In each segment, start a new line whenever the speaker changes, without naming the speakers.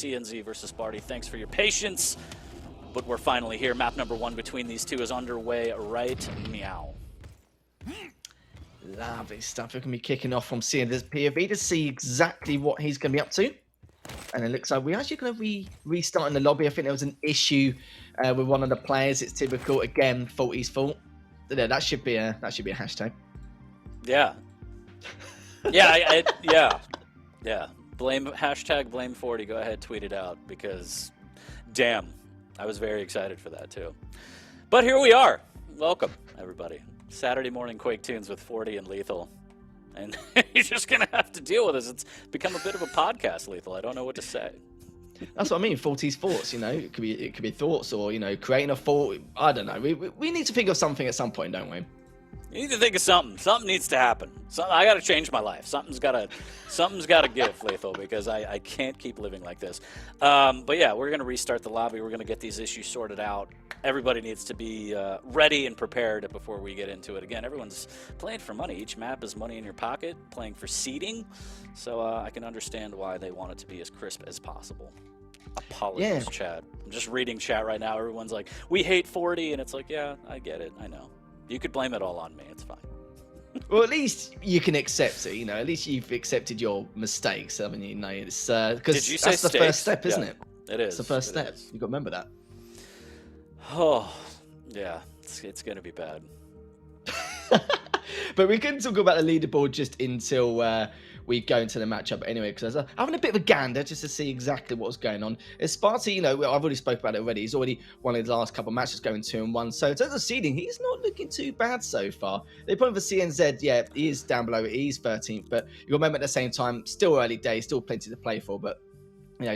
CNZ versus Spart1e. Thanks for your patience, but we're finally here. Map number 1 between these two is underway right meow.
Lovely stuff. We're going to be kicking off from seeing this POV to see exactly what he's going to be up to. And it looks like we're actually going to restart in the lobby. I think there was an issue with one of the players. It's typical. Again, 40's fault. That should be a hashtag.
Yeah. Yeah. Blame #blame40. Go ahead, tweet it out, because damn, I was very excited for that too. But here we are. Welcome, everybody. Saturday morning Quake tunes with 40 and Lethal. And you're just going to have to deal with this. It's become a bit of a podcast, Lethal. I don't know what to say.
That's what I mean. 40's thoughts, it could be thoughts, or creating a thought. I don't know. We need to think of something at some point, don't we?
You need to think of something. Something needs to happen. I got to change my life. Something's got to give, Lethal, because I can't keep living like this. But yeah, we're going to restart the lobby. We're going to get these issues sorted out. Everybody needs to be ready and prepared before we get into it. Again, everyone's playing for money. Each map is money in your pocket, playing for seeding. So I can understand why they want it to be as crisp as possible. Apologies, chat. I'm just reading chat right now. Everyone's like, we hate 40, and it's like, yeah, I get it. I know. You could blame it all on me. It's fine.
Well, at least you can accept it. At least you've accepted your mistakes. I mean, it's because that's the first step, isn't it?
It is.
It's the first step. You got to remember that.
Oh, yeah. It's going to be bad.
But we can talk about the leaderboard just until we go into the matchup anyway, because I was having a bit of a gander just to see exactly what's going on. As Spart1e, I've already spoke about it already. He's already won his last couple of matches, going 2-1. So in terms of seeding, he's not looking too bad so far. The point for CNZ, yeah, he is down below. He's 13th, but you remember at the same time, still early days, still plenty to play for. But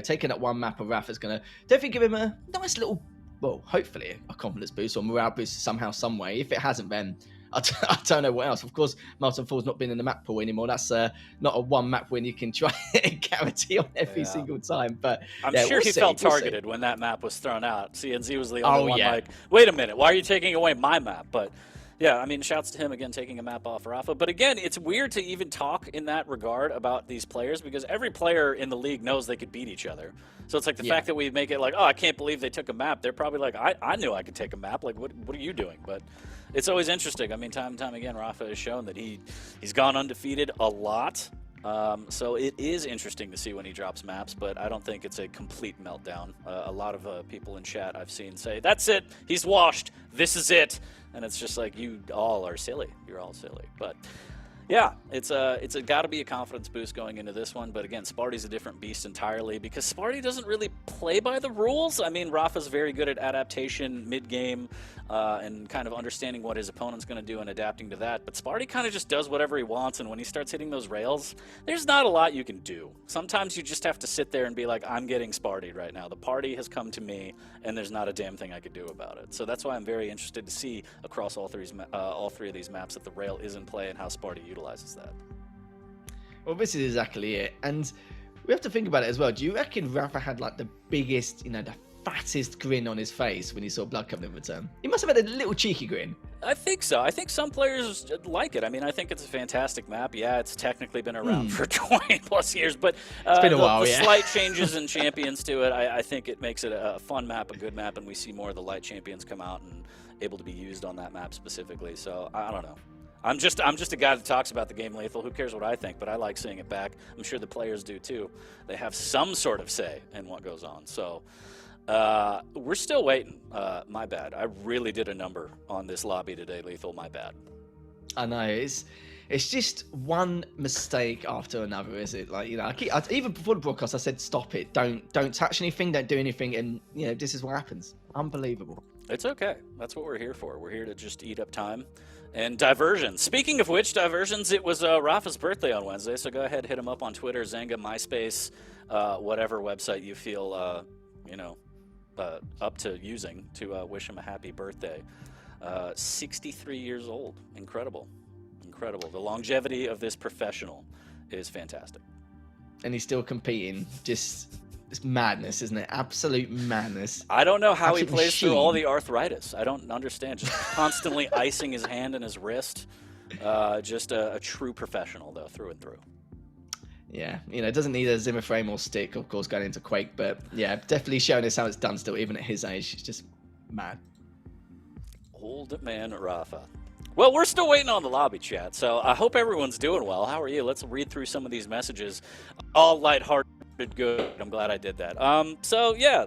taking that one map of Raph is going to definitely give him a nice little, well, hopefully a confidence boost or morale boost somehow, some way. If it hasn't, then I don't know what else. Of course, Molten Fall's not been in the map pool anymore. That's not a one map win you can try and guarantee on every single time. But
I'm sure he felt targeted when that map was thrown out. CNZ was the only one like, wait a minute, why are you taking away my map? But yeah, I mean, shouts to him again, taking a map off Rafa. But again, it's weird to even talk in that regard about these players, because every player in the league knows they could beat each other. So it's like the fact that we make it like, oh, I can't believe they took a map. They're probably like, I knew I could take a map. Like, what are you doing? But it's always interesting. I mean, time and time again, Rafa has shown that he's gone undefeated a lot. So it is interesting to see when he drops maps, but I don't think it's a complete meltdown. A lot of people in chat I've seen say, that's it, he's washed, this is it. And it's just like, you all are silly. You're all silly. But yeah, it's got to be a confidence boost going into this one. But again, Spart1e's a different beast entirely, because Spart1e doesn't really play by the rules. I mean, Rafa's very good at adaptation mid-game and kind of understanding what his opponent's going to do and adapting to that. But Spart1e kind of just does whatever he wants, and when he starts hitting those rails, there's not a lot you can do. Sometimes you just have to sit there and be like, I'm getting Spart1e right now. The party has come to me, and there's not a damn thing I could do about it. So that's why I'm very interested to see across all three of these maps that the rail is in play and how Spart1e utilizes that.
Well, this is exactly it. And we have to think about it as well. Do you reckon Rafa had like the biggest, the fattest grin on his face when he saw Blood coming in return? He must have had a little cheeky grin.
I think so. I think some players like it. I mean, I think it's a fantastic map. Yeah, it's technically been around for 20 plus years, but
it's been a while,
the slight changes and champions to it, I think it makes it a fun map, a good map, and we see more of the light champions come out and able to be used on that map specifically. So I don't know. I'm just a guy that talks about the game, Lethal. Who cares what I think? But I like seeing it back. I'm sure the players do too. They have some sort of say in what goes on. So we're still waiting. My bad. I really did a number on this lobby today, Lethal. My bad.
I know. It's just one mistake after another, is it? Like, even before the broadcast, I said, stop it. Don't touch anything. Don't do anything. And this is what happens. Unbelievable.
It's okay. That's what we're here for. We're here to just eat up time. And diversions. Speaking of which, diversions, it was Rafa's birthday on Wednesday, so go ahead, hit him up on Twitter, Zanga, MySpace, whatever website you feel, up to using to wish him a happy birthday. 63 years old. Incredible. Incredible. The longevity of this professional is fantastic.
And he's still competing. Just... it's madness, isn't it? Absolute madness.
I don't know how he plays through all the arthritis. I don't understand. Just constantly icing his hand and his wrist. Just a true professional, though, through and through.
Yeah, you know, it doesn't need a Zimmer frame or stick, of course, going into Quake, but yeah, definitely showing us how it's done still, even at his age. It's just mad.
Old man Rafa. Well, we're still waiting on the lobby chat, so I hope everyone's doing well. How are you? Let's read through some of these messages. All lighthearted, good. I'm glad I did that. So yeah.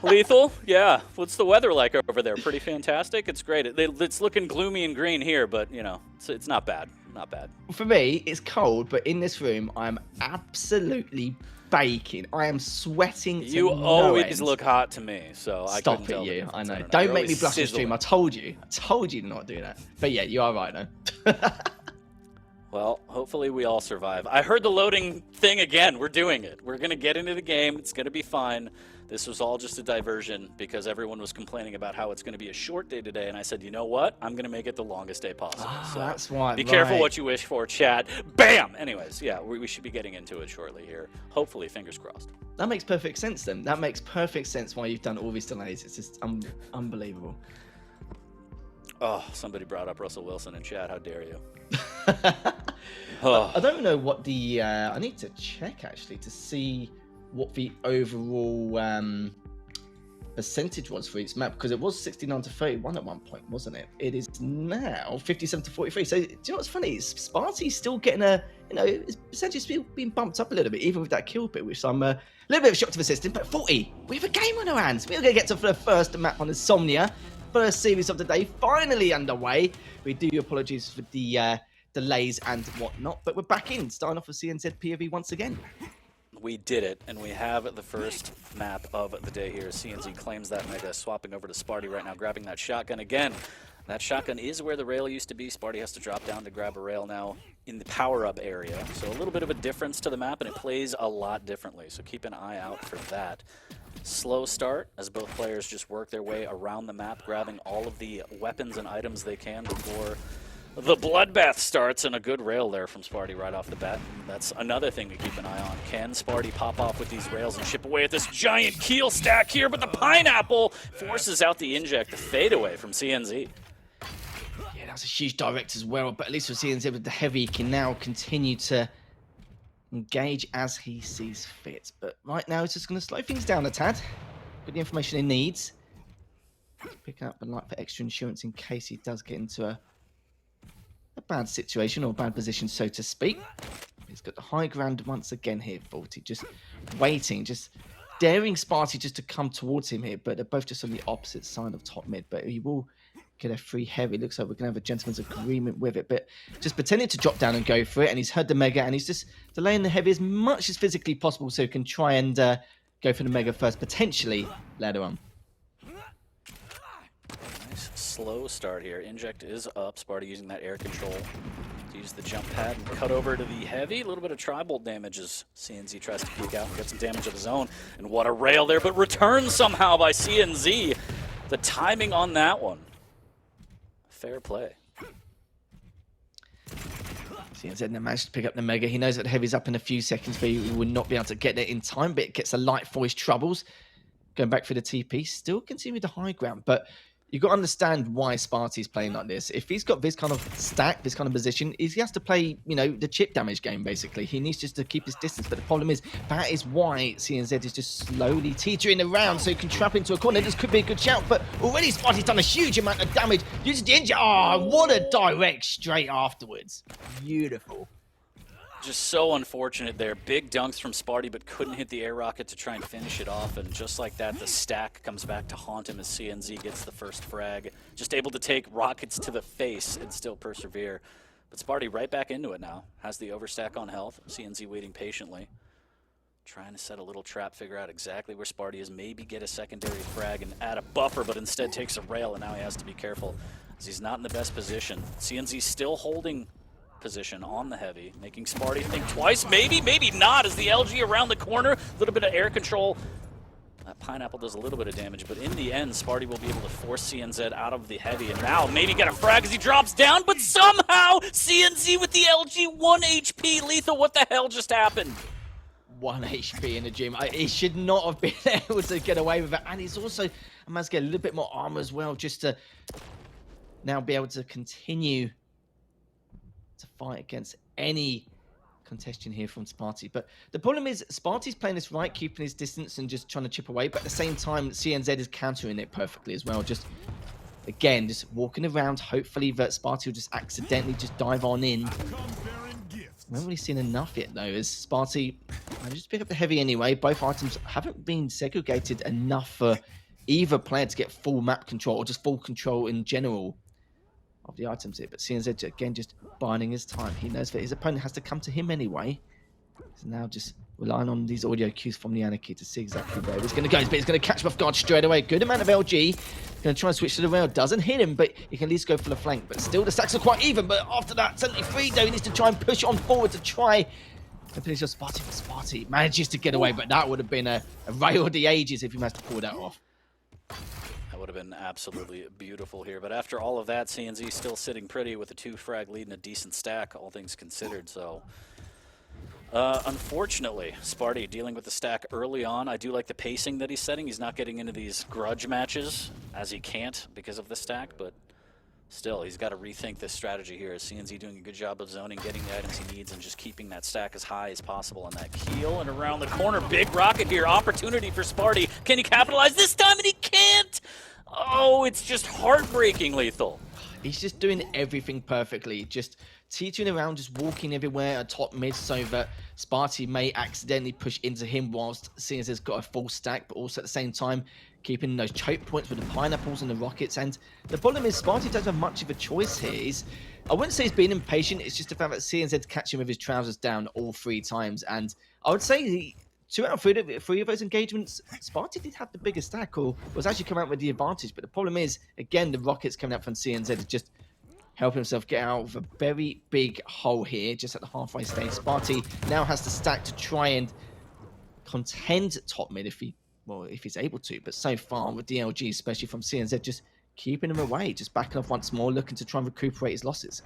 Lethal, yeah. What's the weather like over there? Pretty fantastic. It's great. It's looking gloomy and green here, but you know, it's not bad. Not bad.
For me, it's cold, but in this room, I'm absolutely baking. I am sweating.
You always look hot to me, so I
stop
couldn't
it.
tell
You, I know.
Don't
Don't make me blush on
sizzling.
stream. I told you to not do that. But yeah, you are right though.
Well, hopefully we all survive. I heard the loading thing again. We're doing it. We're going to get into the game. It's going to be fine. This was all just a diversion because everyone was complaining about how it's going to be a short day today. And I said, you know what? I'm going to make it the longest day possible.
Oh,
so
that's why.
Be careful what you wish for, chat. Bam! Anyways, yeah, we should be getting into it shortly here. Hopefully, fingers crossed.
That makes perfect sense then. That makes perfect sense why you've done all these delays. It's just unbelievable.
Oh, somebody brought up Russell Wilson in chat. How dare you?
I don't know what the... I need to check, actually, to see what the overall percentage was for each map, because it was 69-31 at one point, wasn't it? It is now 57-43. So, do you know what's funny? Spart1e's still getting a... You know, his percentage is still being bumped up a little bit, even with that kill bit, which I'm a little bit of a shock to the system. But 40, we have a game on our hands. We're going to get to the first map on Insomnia. First series of the day finally underway. We do apologies for the delays and whatnot, but we're back in, starting off with CNZ POV once again.
We did it, and we have the first map of the day here. CNZ claims that mega, swapping over to Spart1e right now, grabbing that shotgun again. That shotgun is where the rail used to be. Spart1e has to drop down to grab a rail now in the power-up area. So a little bit of a difference to the map, and it plays a lot differently. So keep an eye out for that. Slow start as both players just work their way around the map, grabbing all of the weapons and items they can before the bloodbath starts, and a good rail there from Spart1e right off the bat. That's another thing to keep an eye on. Can Spart1e pop off with these rails and chip away at this giant keel stack here? But the pineapple forces out the inject, the fadeaway from CNZ.
Yeah, that's a huge direct as well, but at least with CNZ with the heavy, he can now continue to engage as he sees fit. But right now, he's just going to slow things down a tad. Get the information he needs. Pick up a light for extra insurance in case he does get into a bad situation or bad position, so to speak. He's got the high ground once again here, 40. Just waiting, just daring Spart1e just to come towards him here, but they're both just on the opposite side of top mid. But he will get a free heavy. Looks like we're going to have a gentleman's agreement with it, but just pretending to drop down and go for it. And he's heard the mega, and he's just delaying the heavy as much as physically possible so he can try and go for the mega first, potentially later on.
Nice slow start here. Inject is up. Spart1e using that air control to use the jump pad and cut over to the heavy. A little bit of tri-bolt damage as CNZ tries to peek out and get some damage of his own. And what a rail there, but returned somehow by CNZ. The timing on that one. Fair play.
CNZ managed to pick up the mega. He knows that the heavy's up in a few seconds, but he will not be able to get there in time, but it gets a light for his troubles. Going back for the TP, still continuing the high ground, but you've got to understand why Spart1e's playing like this. If he's got this kind of stack, this kind of position, he has to play, you know, the chip damage game, basically. He needs just to keep his distance, but the problem is, that is why CNZ is just slowly teetering around so he can trap into a corner. This could be a good shout, but already Spart1e's done a huge amount of damage. Uses the engine. Oh, what a direct straight afterwards. Beautiful.
Just so unfortunate there. Big dunks from Spart1e, but couldn't hit the air rocket to try and finish it off. And just like that, the stack comes back to haunt him as CNZ gets the first frag. Just able to take rockets to the face and still persevere. But Spart1e right back into it now. Has the overstack on health. CNZ waiting patiently. Trying to set a little trap, figure out exactly where Spart1e is. Maybe get a secondary frag and add a buffer, but instead takes a rail, and now he has to be careful as he's not in the best position. CNZ still holding position on the heavy, making Spart1e think twice, maybe not, as the LG around the corner, a little bit of air control. That pineapple does a little bit of damage, but in the end, Spart1e will be able to force CNZ out of the heavy, and now maybe get a frag as he drops down, but somehow CNZ with the LG 1 HP. Lethal, what the hell just happened?
1 HP in the gym. He should not have been able to get away with it, and he's also managed to get a little bit more armor as well, just to now be able to continue to fight against any contention here from Spart1e. But the problem is Spart1e's playing this right, keeping his distance and just trying to chip away. But at the same time, CNZ is countering it perfectly as well. Just, again, just walking around. Hopefully that Spart1e will just accidentally just dive on in. I haven't really seen enough yet, though, as Spart1e managed to pick up the heavy anyway. Both items haven't been segregated enough for either player to get full map control or just full control in general of the items here. But CNZ, again, just biding his time. He knows that his opponent has to come to him anyway. So now just relying on these audio cues from the Anarchy to see exactly where he's going to go. But he's going to catch him off guard straight away. Good amount of LG. Going to try and switch to the rail. Doesn't hit him, but he can at least go for the flank. But still, the stacks are quite even. But after that, 73, though, he needs to try and push on forward to try and finish off Spart1e. But Spart1e manages to get away. But that would have been a rail of the ages if he managed to pull that off.
That would have been absolutely beautiful here. But after all of that, CNZ still sitting pretty with a 2-frag lead and a decent stack, all things considered. So, unfortunately, Spart1e dealing with the stack early on. I do like the pacing that he's setting. He's not getting into these grudge matches, as he can't because of the stack. But still, he's got to rethink this strategy here. CNZ doing a good job of zoning, getting the items he needs, and just keeping that stack as high as possible on that keel. And around the corner, big rocket here. Opportunity for Spart1e. Can he capitalize this time? And he can't! Oh, it's just heartbreaking, Lethal.
He's just doing everything perfectly. Just teetering around, just walking everywhere at top mid so that Spart1e may accidentally push into him whilst CNZ's got a full stack, but also at the same time keeping those choke points with the pineapples and the rockets. And the problem is Spart1e doesn't have much of a choice here. I wouldn't say he's being impatient. It's just the fact that CNZ's catching with his trousers down all 3 times. And I would say 2 out of 3 of those engagements, Spart1e did have the bigger stack, or was actually coming out with the advantage. But the problem is, again, the rockets coming out from CNZ is just helping himself get out of a very big hole here, just at the halfway stage. Spart1e now has to stack to try and contend top mid if he's able to. But so far with the LG, especially from CNZ, just keeping him away, just backing off once more, looking to try and recuperate his losses.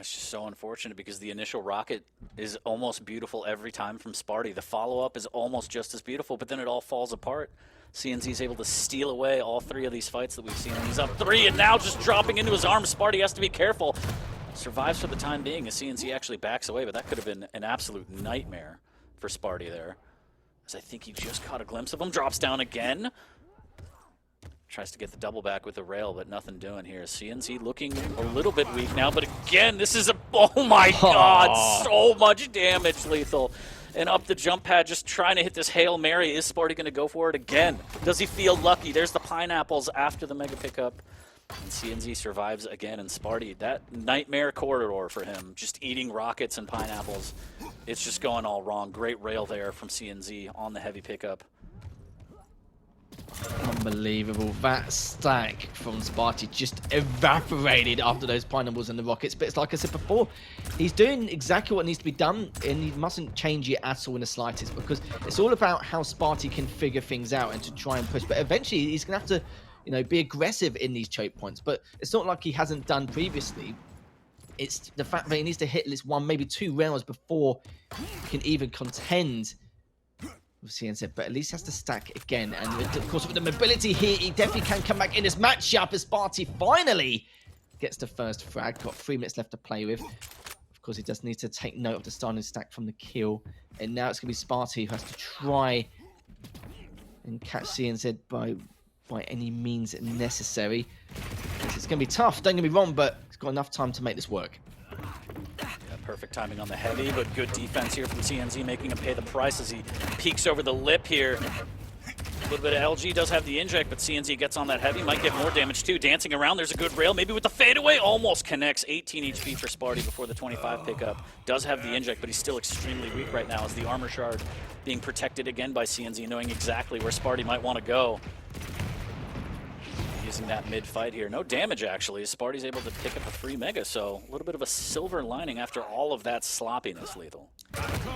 It's just so unfortunate because the initial rocket is almost beautiful every time from Spart1e. The follow-up is almost just as beautiful, but then it all falls apart. CNZ is able to steal away all 3 of these fights that we've seen. He's up 3 and now just dropping into his arms. Spart1e has to be careful. Survives for the time being as CNZ actually backs away, but that could have been an absolute nightmare for Spart1e there. As I think he just caught a glimpse of him. Drops down again. Tries to get the double back with the rail, but nothing doing here. CNZ looking a little bit weak now, but again, this is a... Oh my god, so much damage, Lethal. And up the jump pad, just trying to hit this Hail Mary. Is Spart1e going to go for it again? Does he feel lucky? There's the pineapples after the mega pickup. And CNZ survives again, and Spart1e, that nightmare corridor for him, just eating rockets and pineapples. It's just going all wrong. Great rail there from CNZ on the heavy pickup.
Unbelievable. That stack from Spart1e just evaporated after those pineapples and the rockets. But it's like I said before, he's doing exactly what needs to be done, and he mustn't change it at all in the slightest, because it's all about how Spart1e can figure things out and to try and push. But eventually, he's going to have to, you know, be aggressive in these choke points. But it's not like he hasn't done previously. It's the fact that he needs to hit at least 1, maybe 2 rounds before he can even contend with CNZ, but at least has to stack again. And of course, with the mobility here, he definitely can come back in this matchup as Spart1e finally gets the first frag. Got 3 minutes left to play with. Of course, he does need to take note of the starting stack from the kill. And now it's going to be Spart1e who has to try and catch CNZ by any means necessary. It's going to be tough, don't get me wrong, but he's got enough time to make this work.
Perfect timing on the heavy, but good defense here from CNZ, making him pay the price as he peeks over the lip here. A little bit of LG does have the inject, but CNZ gets on that heavy, might get more damage too. Dancing around, there's a good rail, maybe with the fadeaway, almost connects. 18 HP for Spart1e before the 25 pickup. Does have the inject, but he's still extremely weak right now as the armor shard being protected again by CNZ, knowing exactly where Spart1e might want to go. Using that mid-fight here. No damage, actually. Spart1e's able to pick up a free mega, so a little bit of a silver lining after all of that sloppiness, Lethal.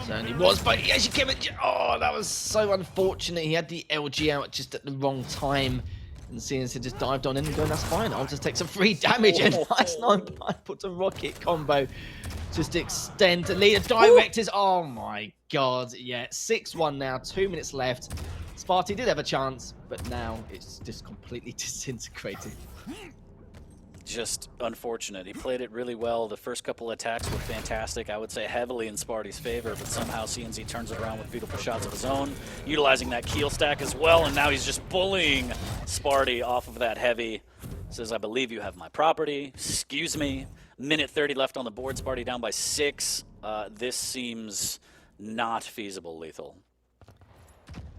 Certainly was, but he actually came at... Oh, that was so unfortunate. He had the LG out just at the wrong time. And CNC just dived on in and going, that's fine. I'll just take some free damage. And nice 9 put a rocket combo. Just extend the leader. Directors. Oh, my God. Yeah, 6-1 now. 2 minutes left. Spart1e did have a chance, but now it's just completely disintegrated.
just unfortunate. He played it really well. The first couple attacks were fantastic. I would say heavily in Spart1e's favor, but somehow CNZ turns it around with beautiful shots of his own, utilizing that keel stack as well, and now he's just bullying Spart1e off of that heavy. Says, I believe you have my property. Excuse me. Minute 30 left on the board. Spart1e down by 6. This seems not feasible, Lethal.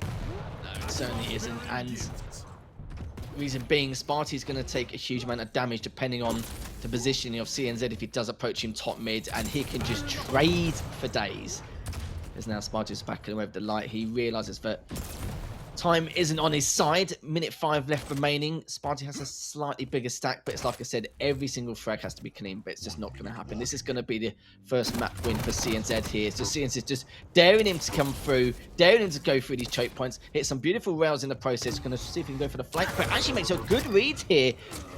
No, it certainly isn't, and reason being, Spart1e is going to take a huge amount of damage depending on the positioning of CNZ if he does approach him top mid, and he can just trade for days. As now Spart1e is backing away with the light, he realizes that time isn't on his side. Minute 5 left remaining. Spart1e has a slightly bigger stack, but it's like I said, every single frag has to be clean, but it's just not going to happen. This is going to be the first map win for CNZ here. It's just CNZ just daring him to come through, daring him to go through these choke points, hit some beautiful rails in the process. Going to see if he can go for the flank, but actually makes a good read here.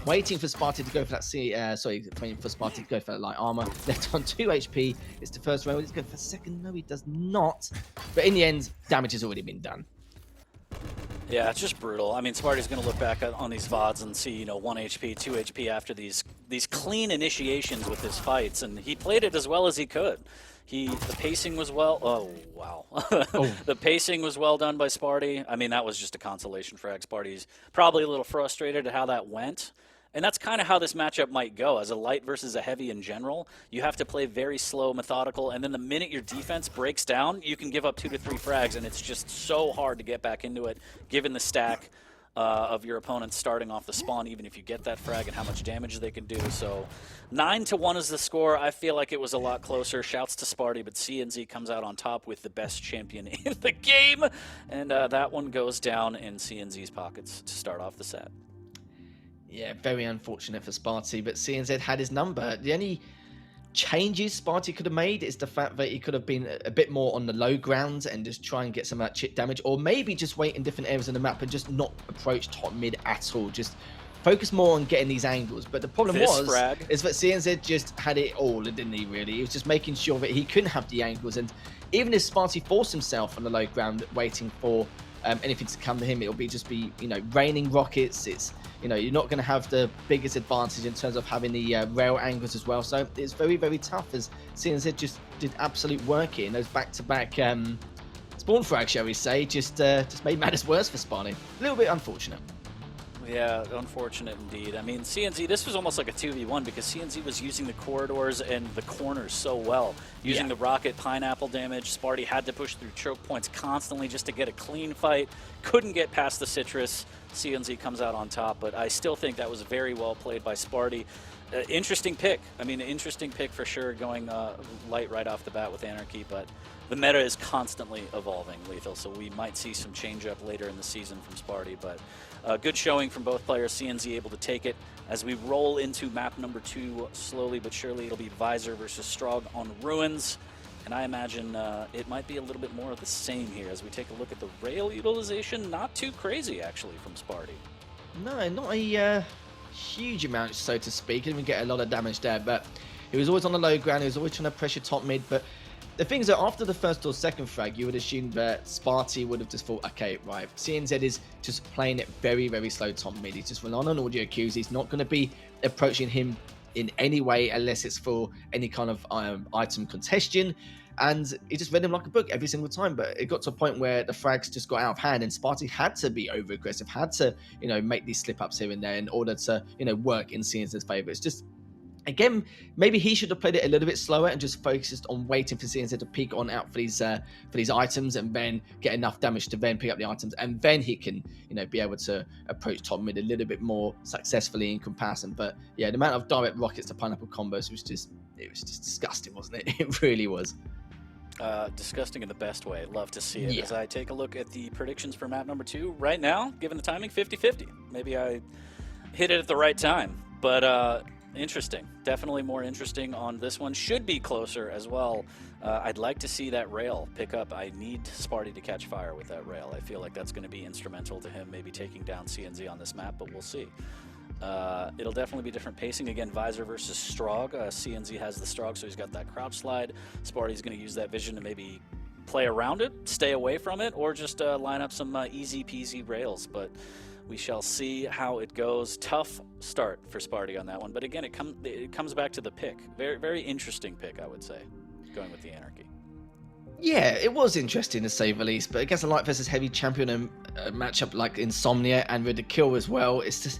Waiting for Spart1e to go for that waiting for Spart1e to go for that light armor. Left on 2 HP. It's the first rail. He's going for the second. No, he does not. But in the end, damage has already been done.
Yeah, it's just brutal. I mean, Spart1e's going to look back on these VODs and see, 1 HP, 2 HP after these clean initiations with his fights, and he played it as well as he could. The pacing was well. Oh wow, The pacing was well done by Spart1e. I mean, that was just a consolation frag. Spart1e's probably a little frustrated at how that went. And that's kind of how this matchup might go. As a light versus a heavy in general, you have to play very slow, methodical, and then the minute your defense breaks down, you can give up 2 to 3 frags, and it's just so hard to get back into it, given the stack of your opponent starting off the spawn, even if you get that frag and how much damage they can do. So 9-1 is the score. I feel like it was a lot closer. Shouts to Spart1e, but CNZ comes out on top with the best champion in the game, and that one goes down in CNZ's pockets to start off the set.
Yeah, very unfortunate for Spart1e, but CNZ had his number. The only changes Spart1e could have made is the fact that he could have been a bit more on the low ground and just try and get some of that chip damage, or maybe just wait in different areas of the map and just not approach top mid at all. Just focus more on getting these angles. But the problem is that CNZ just had it all, didn't he, really? He was just making sure that he couldn't have the angles, and even if Spart1e forced himself on the low ground waiting for anything to come to him, it'll just be raining rockets. It's you're not going to have the biggest advantage in terms of having the rail angles as well. So it's very, very tough, as CNZ just did absolute work here. And those back-to-back spawn frags, shall we say, just made matters worse for Spart1e. A little bit unfortunate.
Yeah, unfortunate indeed. I mean, CNZ, this was almost like a 2v1 because CNZ was using the corridors and the corners so well. Using the rocket pineapple damage, Spart1e had to push through choke points constantly just to get a clean fight. Couldn't get past the citrus. CNZ comes out on top, but I still think that was very well played by Spart1e. Interesting pick. I mean, interesting pick for sure, going light right off the bat with Anarchy, but the meta is constantly evolving, Lethal, so we might see some change up later in the season from Spart1e, but good showing from both players. CNZ able to take it. As we roll into map number 2, slowly but surely, it'll be Visor versus Strog on Ruins. And I imagine it might be a little bit more of the same here as we take a look at the rail utilization. Not too crazy, actually, from Spart1e.
No, not a huge amount, so to speak. Didn't even get a lot of damage there, but he was always on the low ground. He was always trying to pressure top mid, but the thing is that after the first or second frag, you would assume that Spart1e would have just thought, okay, right, CNZ is just playing it very, very slow top mid. He's just relying on audio cues. He's not going to be approaching him in any way unless it's for any kind of item congestion. And he just read him like a book every single time. But it got to a point where the frags just got out of hand, and Spart1e had to be over aggressive, had to make these slip ups here and there in order to work in CNZ's favor. It's just, again, maybe he should have played it a little bit slower and just focused on waiting for CNZ to peek on out for these items, and then get enough damage to then pick up the items, and then he can be able to approach top mid a little bit more successfully in comparison. But yeah, the amount of direct rockets to pineapple combos was just disgusting, wasn't it? It really was.
Disgusting in the best way. Love to see it. As I take a look at the predictions for map number 2 right now, given the timing, 50-50. Maybe I hit it at the right time, but interesting. Definitely more interesting on this one. Should be closer as well. I'd like to see that rail pick up. I need Spart1e to catch fire with that rail. I feel like that's going to be instrumental to him maybe taking down CNZ on this map, but we'll see. It'll definitely be different pacing. Again, Visor versus Strog. CNZ has the Strog, so he's got that crouch slide. Spart1e's going to use that vision to maybe play around it, stay away from it, or just line up some easy peasy rails. But We shall see how it goes. Tough start for Spart1e on that one, but again, it comes back to the pick. Very, very interesting pick, I would say, going with the Anarchy.
Yeah, it was interesting to say the least, but against a light versus heavy champion and a matchup like Insomnia and Ridicule as well, it's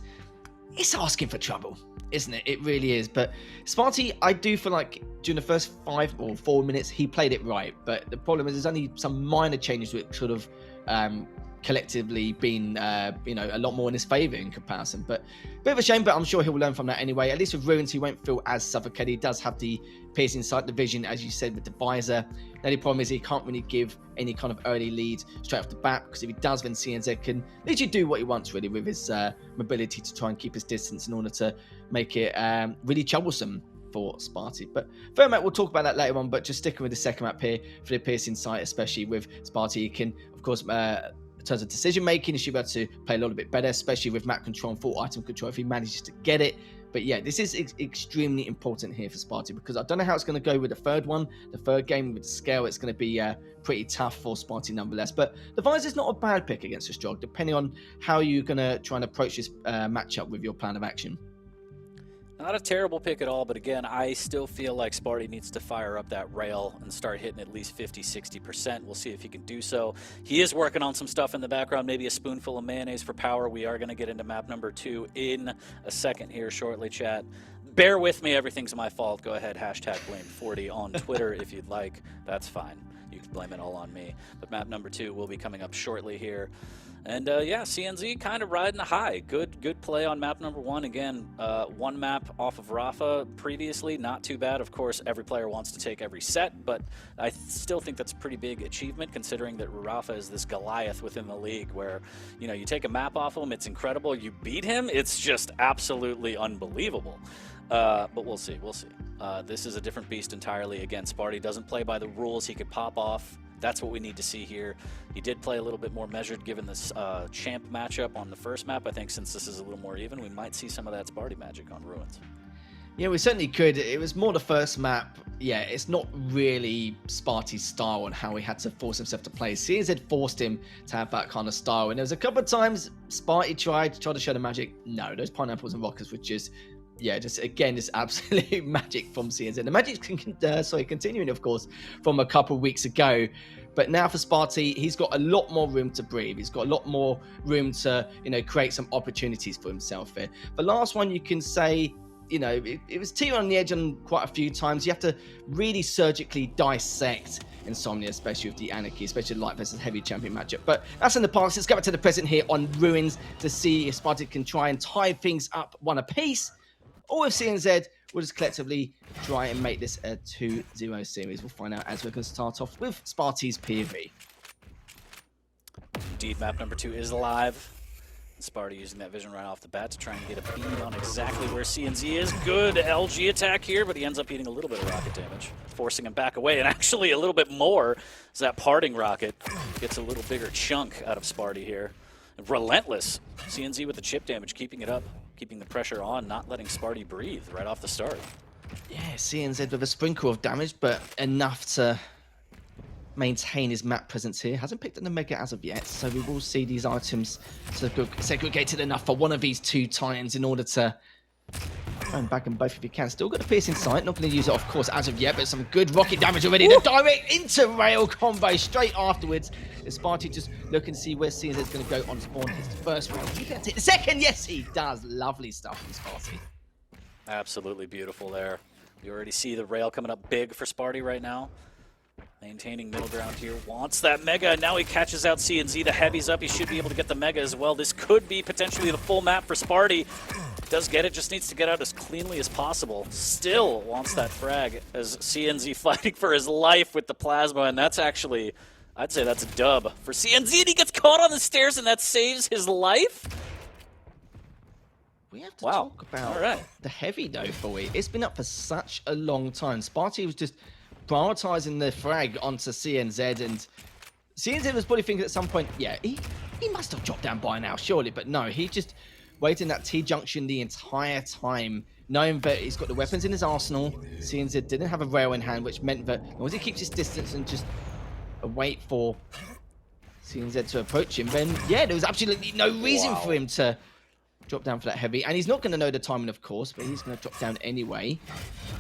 asking for trouble, isn't it? It really is. But Spart1e, I do feel like during the first 5 or 4 minutes, he played it right. But the problem is there's only some minor changes which should have collectively been, a lot more in his favour in comparison. But a bit of a shame, but I'm sure he'll learn from that anyway. At least with Ruins, he won't feel as suffocated. He does have the piercing sight, the vision, as you said, with the visor. The only problem is he can't really give any kind of early lead straight off the bat, because if he does, then CNZ can literally do what he wants, really, with his mobility to try and keep his distance in order to make it really troublesome for Spart1e. But third map, we'll talk about that later on, but just sticking with the second map here for the piercing sight, especially with Spart1e, he can, of course, in terms of decision making, he should be able to play a little bit better, especially with map control and full item control if he manages to get it. But yeah, this is extremely important here for Spart1e, because I don't know how it's going to go with the third one. The third game with the scale, it's going to be pretty tough for Spart1e nonetheless. But the Visor's not a bad pick against the Strog, depending on how you're going to try and approach this matchup with your plan of action.
Not a terrible pick at all, but again, I still feel like Spart1e needs to fire up that rail and start hitting at least 50-60%. We'll see if he can do so. He is working on some stuff in the background, maybe a spoonful of mayonnaise for power. We are going to get into map number 2 in a second here shortly, chat. Bear with me, everything's my fault. Go ahead, #blame40 on Twitter if you'd like. That's fine. You can blame it all on me. But map number 2 will be coming up shortly here. And yeah, CNZ kind of riding the high. Good play on map number 1. Again, 1 map off of Rafa previously, not too bad. Of course, every player wants to take every set, but I still think that's a pretty big achievement, considering that Rafa is this Goliath within the league where, you know, you take a map off of him, it's incredible. You beat him, it's just absolutely unbelievable. But we'll see. This is a different beast entirely. Again, Spart1e doesn't play by the rules. He could pop off. That's what we need to see here. He did play a little bit more measured given this champ matchup on the first map. I think since this is a little more even, we might see some of that Spart1e magic on Ruins.
Yeah, we certainly could. It was more the first map. Yeah, it's not really Spart1e's style on how he had to force himself to play. CNZ forced him to have that kind of style. And there was a couple of times Spart1e tried to show the magic. No, those pineapples and rockets were just... yeah, just absolute magic from CNZ. The magic continuing, of course, from a couple of weeks ago. But now for Spart1e, he's got a lot more room to breathe. He's got a lot more room to, create some opportunities for himself here. The last one, you can say, it was teetering on the edge on quite a few times. You have to really surgically dissect Insomnia, especially with the Anarchy, especially light versus heavy champion matchup. But that's in the past. Let's go back to the present here on Ruins to see if Spart1e can try and tie things up one apiece, or if CNZ will just collectively try and make this a 2-0 series. We'll find out as we're going to start off with Spart1e's POV.
Indeed, map number 2 is live. Spart1e using that vision right off the bat to try and get a bead on exactly where CNZ is. Good LG attack here, but he ends up eating a little bit of rocket damage, forcing him back away, and actually a little bit more as that parting rocket gets a little bigger chunk out of Spart1e here. Relentless. CNZ with the chip damage, keeping it up, keeping the pressure on, not letting Spart1e breathe right off the start.
Yeah, CNZ with a sprinkle of damage, but enough to maintain his map presence here. Hasn't picked up the Mega as of yet, so we will see these items segregated enough for one of these 2 Titans in order to and back them both if you can. Still got the piercing sight. Not going to use it, of course, as of yet, but some good rocket damage already. The direct into rail combo straight afterwards. Spart1e just looking to see where CNZ is going to go on spawn. His first round. He can take the second. Yes, he does. Lovely stuff from Spart1e.
Absolutely beautiful there. You already see the rail coming up big for Spart1e right now. Maintaining middle ground here, wants that Mega, and now he catches out CNZ. The heavy's up, he should be able to get the Mega as well. This could be potentially the full map for Spart1e. Does get it, just needs to get out as cleanly as possible. Still wants that frag as CNZ fighting for his life with the plasma, and that's actually, I'd say that's a dub for CNZ, and he gets caught on the stairs, and that saves his life?
We have to talk about the heavy, though, for it. It's been up for such a long time. Spart1e was just prioritizing the frag onto CNZ, and CNZ was probably thinking at some point, yeah, he must have dropped down by now, surely, but no, he just waited in that T-junction the entire time, knowing that he's got the weapons in his arsenal. CNZ didn't have a rail in hand, which meant that as long as he keeps his distance and just wait for CNZ to approach him, then yeah, there was absolutely no reason for him to drop down for that heavy. And he's not going to know the timing, of course, but he's going to drop down anyway.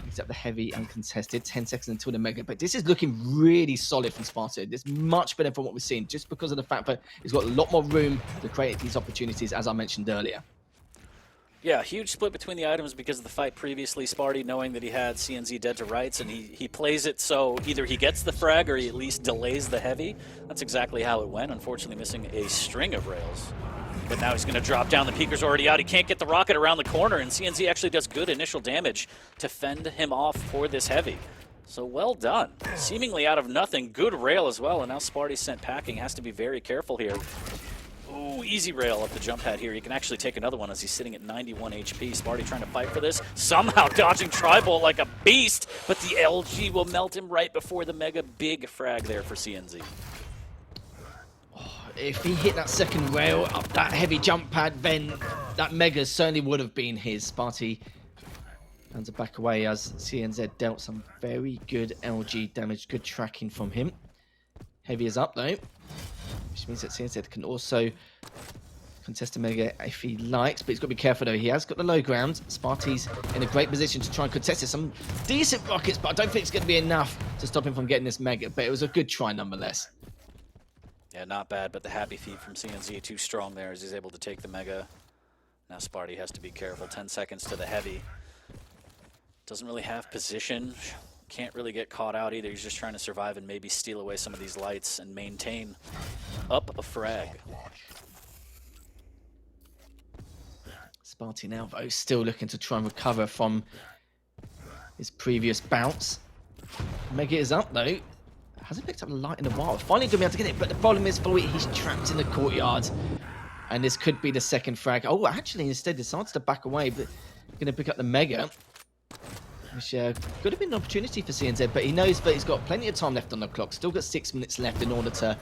He's up the heavy uncontested, 10 seconds until the mega. But this is looking really solid from Spart1e. This is much better from what we've seen, just because of the fact that he's got a lot more room to create these opportunities, as I mentioned earlier.
Yeah, huge split between the items because of the fight previously. Spart1e knowing that he had CNZ dead to rights, and he plays it so either he gets the frag or he at least delays the heavy. That's exactly how it went, unfortunately missing a string of rails. But now he's going to drop down. The peeker's already out. He can't get the rocket around the corner, and CNZ actually does good initial damage to fend him off for this heavy. So well done. Seemingly out of nothing. Good rail as well, and now Spart1e sent packing. Has to be very careful here. Ooh, easy rail up the jump pad here. He can actually take another one as he's sitting at 91 HP. Spart1e trying to fight for this. Somehow dodging tri-bolt like a beast, but the LG will melt him right before the mega big frag there for CNZ.
If he hit that second rail up that heavy jump pad, then that mega certainly would have been his. Spart1e hands it back away as CNZ dealt some very good LG damage. Good tracking from him. Heavy is up though, which means that CNZ can also contest the mega if he likes, but he's got to be careful though. He has got the low ground. Spart1e's in a great position to try and contest it. Some decent rockets, but I don't think it's going to be enough to stop him from getting this mega, but it was a good try nonetheless.
Yeah, not bad, but the happy feet from CNZ too strong there as he's able to take the mega. Now Spart1e has to be careful. 10 seconds to the heavy. Doesn't really have position. Can't really get caught out either. He's just trying to survive and maybe steal away some of these lights and maintain up a frag.
Spart1e now, though, still looking to try and recover from his previous bounce. Mega is up, though. Hasn't picked up a light in a while. Finally going to be able to get it, but the problem is, he's trapped in the courtyard. And this could be the second frag. Oh, actually, instead decides to back away, but going to pick up the mega. Which could have been an opportunity for CNZ, but he knows that he's got plenty of time left on the clock. Still got 6 minutes left in order to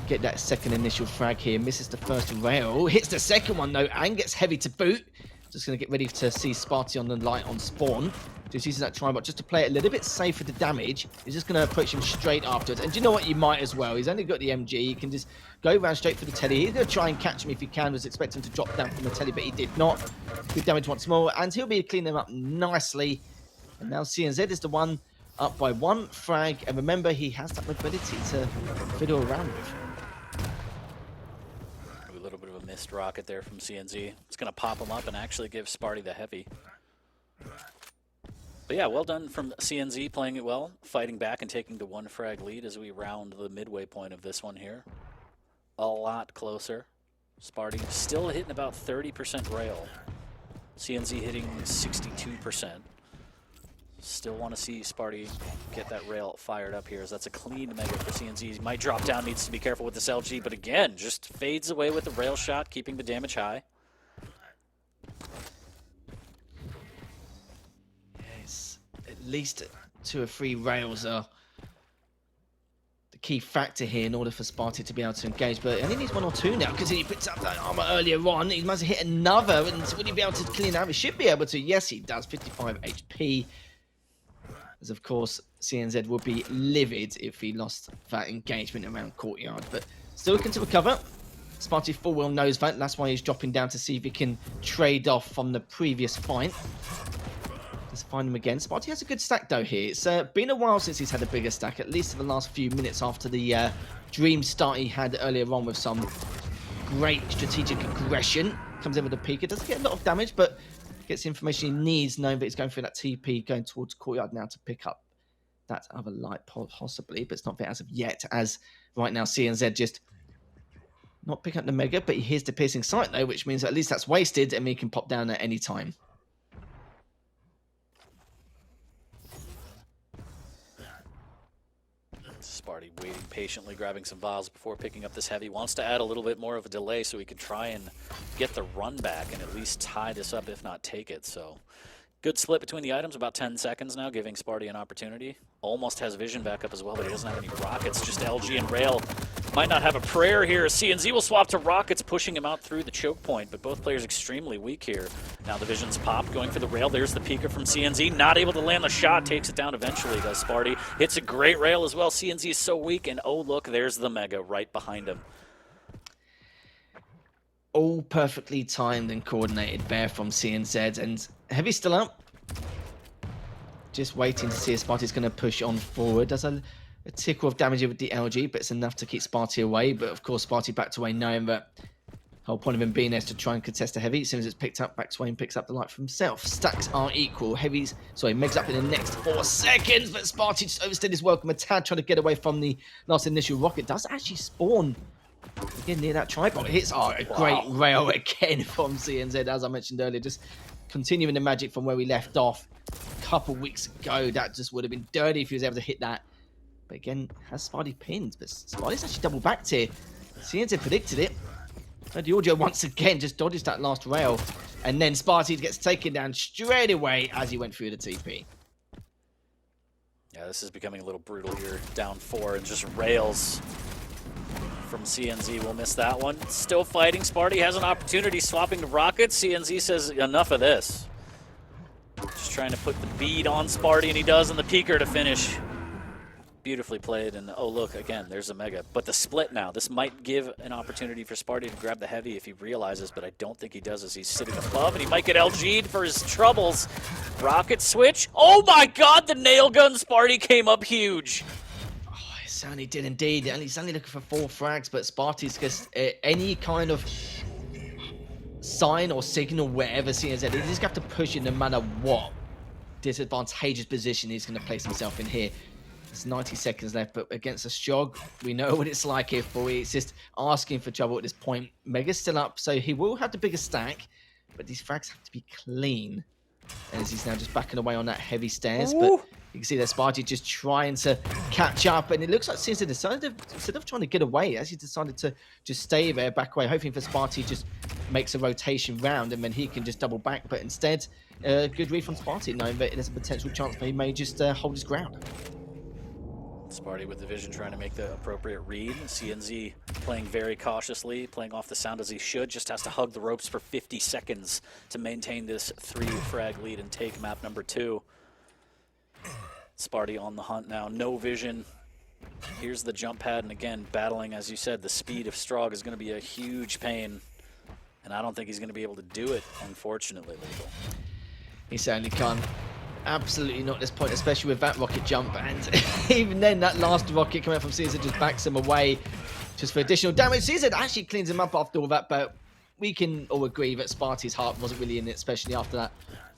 get that second initial frag here. Misses the first rail. Hits the second one, though, and gets heavy to boot. Just going to get ready to see Spart1e on the light on spawn. Just using that tri-bot just to play it a little bit safe for the damage. He's just going to approach him straight afterwards. And do you know what? You might as well. He's only got the MG. He can just go around straight for the telly. He's going to try and catch him if he can. Was expecting to drop down from the telly, but he did not. Good damage once more. And he'll be cleaning them up nicely. And now CNZ is the one up by 1 frag. And remember, he has that mobility to fiddle around with.
A little bit of a missed rocket there from CNZ. It's going to pop him up and actually give Spart1e the heavy. But yeah, well done from CNZ, playing it well, fighting back and taking the 1 frag lead as we round the midway point of this one here. A lot closer. Spart1e still hitting about 30% rail. CNZ hitting 62%. Still want to see Spart1e get that rail fired up here, as that's a clean mega for CNZ. He might drop down, needs to be careful with this LG, but again, just fades away with the rail shot, keeping the damage high.
At least 2 or 3 rails are the key factor here in order for Spart1e to be able to engage. But I think he's 1 or 2 now because he picked up that armor earlier on. He must have hit another, and will he be able to clean out? He should be able to. Yes, he does. 55 HP. As of course, CNZ would be livid if he lost that engagement around courtyard. But still looking to recover. Spart1e full well knows that. That's why he's dropping down to see if he can trade off from the previous fight. Let's find him again. Spart1e has a good stack though here. It's been a while since he's had a bigger stack, at least in the last few minutes after the dream start he had earlier on with some great strategic aggression. Comes in with a peeker, doesn't get a lot of damage, but gets the information he needs, knowing that he's going through that TP, going towards courtyard now to pick up that other light possibly, but it's not there as of yet, as right now CNZ just not picking up the mega, but he hears the piercing sight though, which means at least that's wasted and he can pop down at any time.
Spart1e waiting patiently, grabbing some vials before picking up this heavy. Wants to add a little bit more of a delay so he can try and get the run back and at least tie this up, if not take it. So good split between the items, about 10 seconds now, giving Spart1e an opportunity. Almost has vision back up as well, but he doesn't have any rockets, just LG and rail might not have a prayer here. CNZ will swap to Rockets, pushing him out through the choke point, but both players extremely weak here. Now the Vision's pop, going for the rail. There's the peeker from CNZ, not able to land the shot, takes it down eventually, does Spart1e. Hits a great rail as well. CNZ is so weak, and oh look, there's the Mega right behind him.
All perfectly timed and coordinated there from CNZ, and Heavy still up. Just waiting to see if Spart1e's going to push on forward. Does a tickle of damage with the LG, but it's enough to keep Spart1e away. But of course, Spart1e back to away, knowing that the whole point of him being there is to try and contest the Heavy. As soon as it's picked up, back to away and picks up the light for himself. Stacks are equal. Heavy's, sorry, Meg's up in the next 4 seconds, but Spart1e just overstayed his welcome. A tad trying to get away from the last initial rocket. Does actually spawn again near that tripod. Hits a great rail again from CNZ, as I mentioned earlier. Just continuing the magic from where we left off a couple weeks ago. That just would have been dirty if he was able to hit that. But again, has Spart1e pinned, but Spart1e's actually double backed here. CNZ predicted it. The audio once again just dodges that last rail, and then Spart1e gets taken down straight away as he went through the TP.
Yeah, this is becoming a little brutal here. Down 4 and just rails from CNZ. We'll miss that one. Still fighting. Spart1e has an opportunity, swapping to Rockets. CNZ says enough of this. Just trying to put the bead on Spart1e, and he does, and the peeker to finish. Beautifully played, and oh look, again, there's a Mega. But the split now, this might give an opportunity for Spart1e to grab the Heavy if he realizes, but I don't think he does as he's sitting above, and he might get LG'd for his troubles. Rocket switch. Oh my god, the nail gun Spart1e came up huge.
Oh, it certainly did indeed, and he's only looking for 4 frags, but Spart1e's just any kind of sign or signal wherever CNZ, he just have to push it no matter what disadvantageous position he's going to place himself in here. There's 90 seconds left, but against a Shog, we know what it's like here for you. It's just asking for trouble at this point. Mega's still up, so he will have the bigger stack, but these frags have to be clean. As he's now just backing away on that Heavy stairs, but you can see that Spart1e just trying to catch up, and it looks like CNZ decided to, instead of trying to get away, as he decided to just stay there, back away, hoping for Spart1e just makes a rotation round, and then he can just double back, but instead, good read from Spart1e, knowing that there's a potential chance that he may just hold his ground.
Spart1e with the Vision trying to make the appropriate read. CNZ playing very cautiously, playing off the sound as he should. Just has to hug the ropes for 50 seconds to maintain this 3-frag lead and take map number 2. Spart1e on the hunt now. No Vision. Here's the jump pad, and again, battling, as you said, the speed of Strog is going to be a huge pain. And I don't think he's going to be able to do it, unfortunately, Legal.
He certainly can't. Absolutely not at this point, especially with that rocket jump, and even then that last rocket coming out from CNZ just backs him away just for additional damage. CNZ actually cleans him up after all that, but we can all agree that Spart1e's heart wasn't really in it, especially after that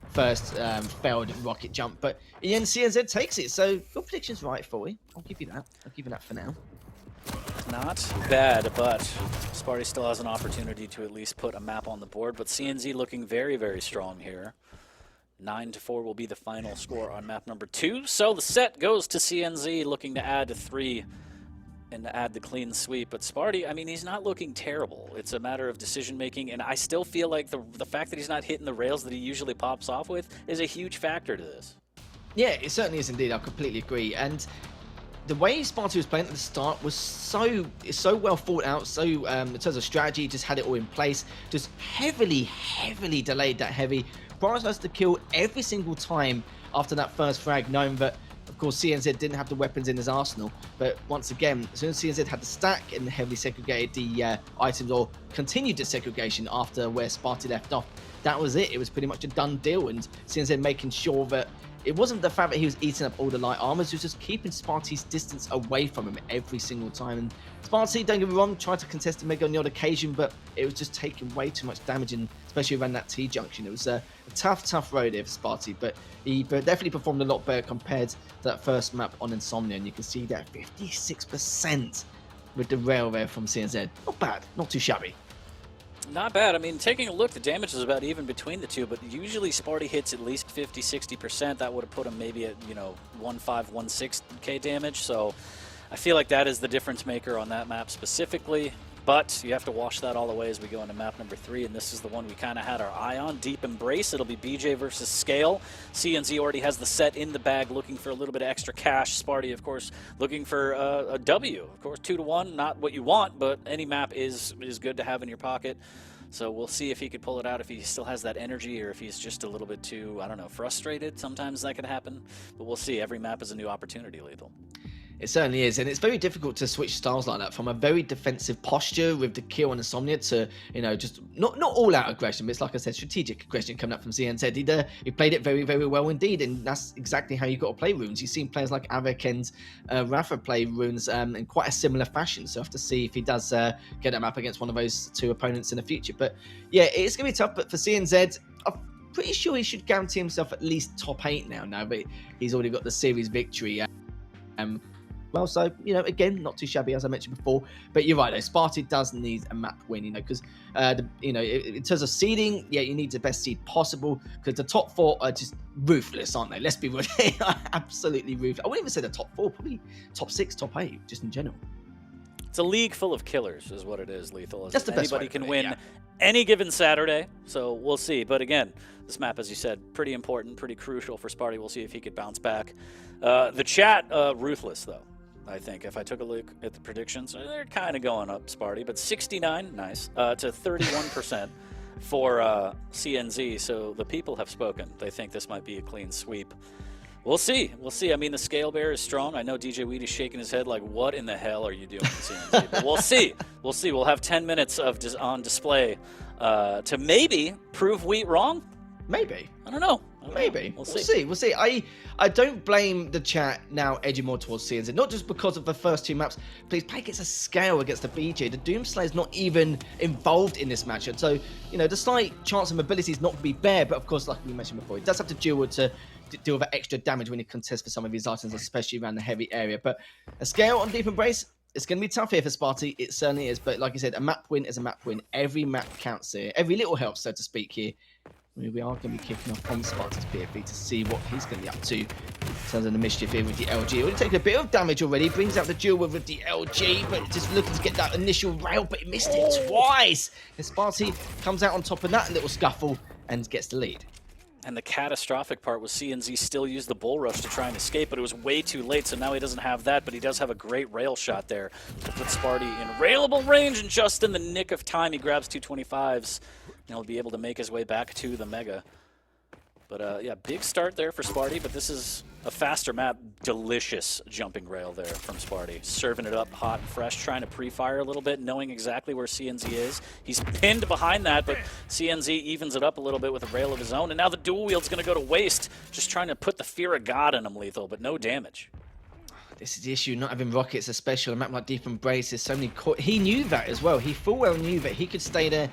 first failed rocket jump. But Ian, CNZ takes it, so your prediction's right, Foley. I'll give you that. I'll give you that for now.
Not bad, but Spart1e still has an opportunity to at least put a map on the board, but CNZ looking very, very strong here. 9-4 will be the final score on map number 2. So the set goes to CNZ, looking to add to 3 and to add the clean sweep. But Spart1e, I mean, he's not looking terrible. It's a matter of decision making, and I still feel like the fact that he's not hitting the rails that he usually pops off with is a huge factor to this.
Yeah, it certainly is indeed. I completely agree. And the way Spart1e was playing at the start was so well thought out. So in terms of strategy, just had it all in place. Just heavily delayed that Heavy. Prioritized the kill every single time after that first frag, knowing that, of course, CNZ didn't have the weapons in his arsenal. But once again, as soon as CNZ had the stack and heavily segregated the items, or continued the segregation after where Spart1e left off, that was it. It was pretty much a done deal, and CNZ making sure that it wasn't the fact that he was eating up all the light armors, it was just keeping Spart1e's distance away from him every single time. And Spart1e, don't get me wrong, tried to contest the Mega on the odd occasion, but it was just taking way too much damage, and especially around that T-junction. It was a tough road here for Spart1e, but he definitely performed a lot better compared to that first map on Insomnia, and you can see that 56% with the rail there from CNZ. Not bad, not too shabby.
Not bad. I mean, taking a look, the damage is about even between the two, but usually Spart1e hits at least 50-60%. That would have put him maybe at, 1.5-1.6k damage, so I feel like that is the difference maker on that map specifically. But you have to wash that all away as we go into map number 3, and this is the one we kind of had our eye on. Deep Embrace. It'll be BJ versus Scale. CNZ already has the set in the bag, looking for a little bit of extra cash. Spart1e, of course, looking for a W. Of course, 2-1, not what you want, but any map is good to have in your pocket. So we'll see if he could pull it out, if he still has that energy, or if he's just a little bit too, I don't know, frustrated. Sometimes that can happen, but we'll see. Every map is a new opportunity, Lethal.
It certainly is, and it's very difficult to switch styles like that from a very defensive posture with the kill and Insomnia to, you know, just not all-out aggression, but it's like I said, strategic aggression coming up from CNZ. He played it very, very well indeed, and that's exactly how you got to play runes. You've seen players like Avek and Rafa play runes in quite a similar fashion, so I have to see if he does get that map against one of those two opponents in the future. But yeah, it's going to be tough, but for CNZ, pretty sure he should guarantee himself at least top 8 now, but he's already got the series victory. Well, so, you know, again, not too shabby, as I mentioned before. But you're right, though. Spart1e does need a map win, you know, because, you know, in terms of seeding, yeah, you need the best seed possible, because the top 4 are just ruthless, aren't they? Let's be real. They are absolutely ruthless. I wouldn't even say the top 4, probably top 6, top 8, just in general.
It's a league full of killers, is what it is, Lethal.
That's the best way
anybody can win any given Saturday, so we'll see. But again, this map, as you said, pretty important, pretty crucial for Spart1e. We'll see if he could bounce back. The chat, ruthless, though. I think if I took a look at the predictions, they're kind of going up, Spart1e, but 69, nice, to 31% for CNZ. So the people have spoken. They think this might be a clean sweep. We'll see. We'll see. I mean, the scale bear is strong. I know DJ Wheat is shaking his head like, what in the hell are you doing, CNZ? But we'll see. We'll see. We'll have 10 minutes of on display to maybe prove Wheat wrong.
Maybe.
I don't know.
Maybe. We'll see. We'll see. I don't blame the chat now edging more towards CNZ, not just because of the first 2 maps, but his play gets a scale against the BJ. The Doomslayer's not even involved in this matchup. So, you know, the slight chance of mobility is not to be there, but of course, like we mentioned before, he does have to deal with that extra damage when he contests for some of his items, especially around the heavy area. But a scale on Deep Embrace, it's going to be tough here for Spart1e. It certainly is. But like I said, a map win is a map win. Every map counts here. Every little helps, so to speak, here. We are going to be kicking off on Spart1e's PFV to see what he's going to be up to in terms of the mischief here with the LG. Already taken a bit of damage already. Brings out the duel with the LG, but just looking to get that initial rail, but he missed it twice. And Spart1e comes out on top of that little scuffle and gets the lead.
And the catastrophic part was CNZ still used the bull rush to try and escape, but it was way too late, so now he doesn't have that, but he does have a great rail shot there to put Spart1e in railable range, and just in the nick of time, he grabs 225s, and he'll be able to make his way back to the Mega. But yeah, big start there for Spart1e, but this is a faster map. Delicious jumping rail there from Spart1e. Serving it up hot and fresh, trying to pre-fire a little bit, knowing exactly where CNZ is. He's pinned behind that, but CNZ evens it up a little bit with a rail of his own, and now the dual wield's going to go to waste, just trying to put the fear of God in him, Lethal, but no damage.
This is the issue, not having rockets, especially on a map like Deep Embrace. There's so many... He knew that as well. He full well knew that he could stay there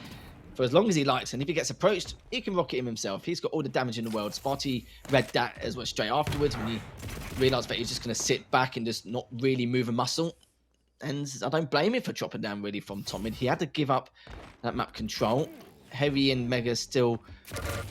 for as long as he likes, and if he gets approached, he can rocket him himself. He's got all the damage in the world. Spart1e read that as well straight afterwards when he realised that he was just going to sit back and just not really move a muscle. And I don't blame him for dropping down really from top mid. He had to give up that map control. Heavy and Mega still